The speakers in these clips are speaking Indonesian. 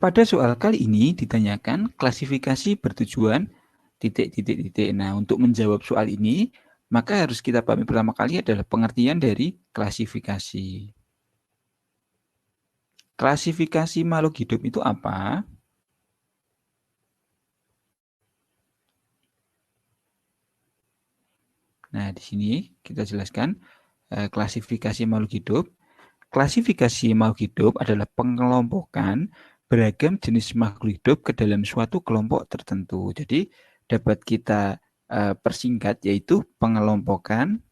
Pada soal kali ini ditanyakan klasifikasi bertujuan titik-titik-titik. Nah, untuk menjawab soal ini, maka harus kita pahami pertama kali adalah pengertian dari klasifikasi. Klasifikasi makhluk hidup itu apa? Nah, di sini kita jelaskan klasifikasi makhluk hidup. Klasifikasi makhluk hidup adalah pengelompokan beragam jenis makhluk hidup ke dalam suatu kelompok tertentu. Jadi dapat kita persingkat yaitu pengelompokan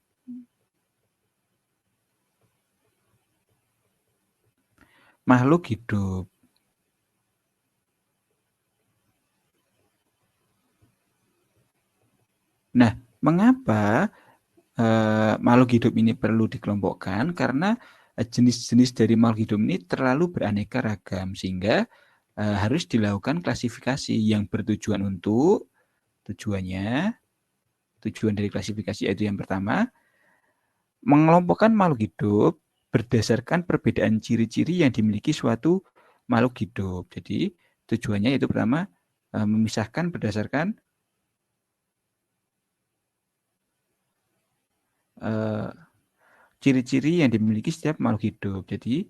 makhluk hidup. Nah, mengapa makhluk hidup ini perlu dikelompokkan? Karena jenis-jenis dari makhluk hidup ini terlalu beraneka ragam sehingga harus dilakukan klasifikasi yang bertujuan untuk tujuan dari klasifikasi yaitu yang pertama mengelompokkan makhluk hidup berdasarkan perbedaan ciri-ciri yang dimiliki suatu makhluk hidup. Jadi tujuannya itu pertama memisahkan berdasarkan ciri-ciri yang dimiliki setiap makhluk hidup. Jadi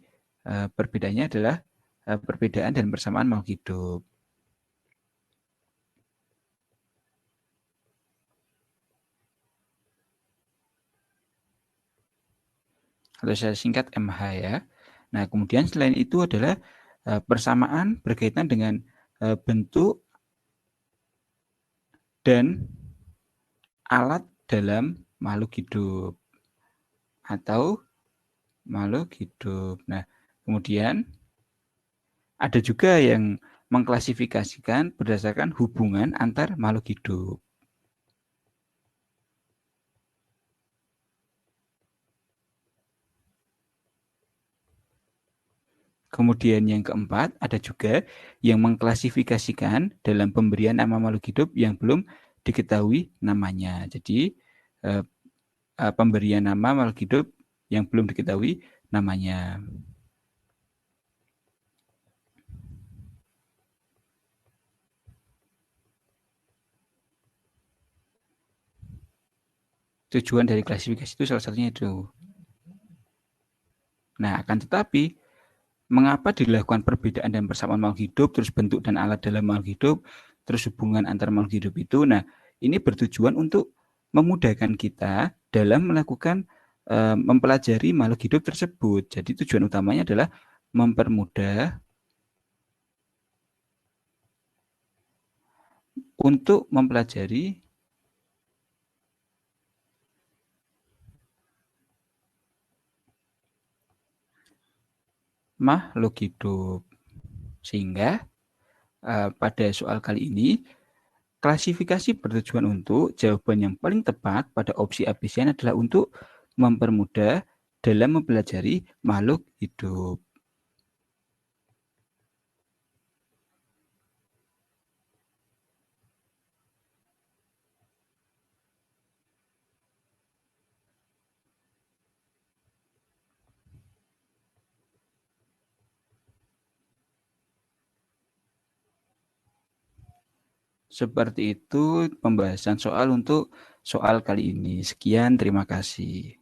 perbedaannya adalah perbedaan dan persamaan makhluk hidup. Atau saya singkat MH ya. Nah, kemudian selain itu adalah persamaan berkaitan dengan bentuk dan alat dalam makhluk hidup atau makhluk hidup. Nah, kemudian ada juga yang mengklasifikasikan berdasarkan hubungan antar makhluk hidup. Kemudian yang keempat, ada juga yang mengklasifikasikan dalam pemberian nama makhluk hidup yang belum diketahui namanya. Jadi pemberian nama makhluk hidup yang belum diketahui namanya. Tujuan dari klasifikasi itu salah satunya itu. Nah, akan tetapi mengapa dilakukan perbedaan dan persamaan makhluk hidup, terus bentuk dan alat dalam makhluk hidup, terus hubungan antar makhluk hidup itu. Nah, ini bertujuan untuk memudahkan kita dalam melakukan mempelajari makhluk hidup tersebut. Jadi tujuan utamanya adalah mempermudah untuk mempelajari makhluk hidup. Sehingga pada soal kali ini klasifikasi bertujuan untuk jawaban yang paling tepat pada opsi ABC adalah untuk mempermudah dalam mempelajari makhluk hidup. Seperti itu pembahasan soal untuk soal kali ini. Sekian, terima kasih.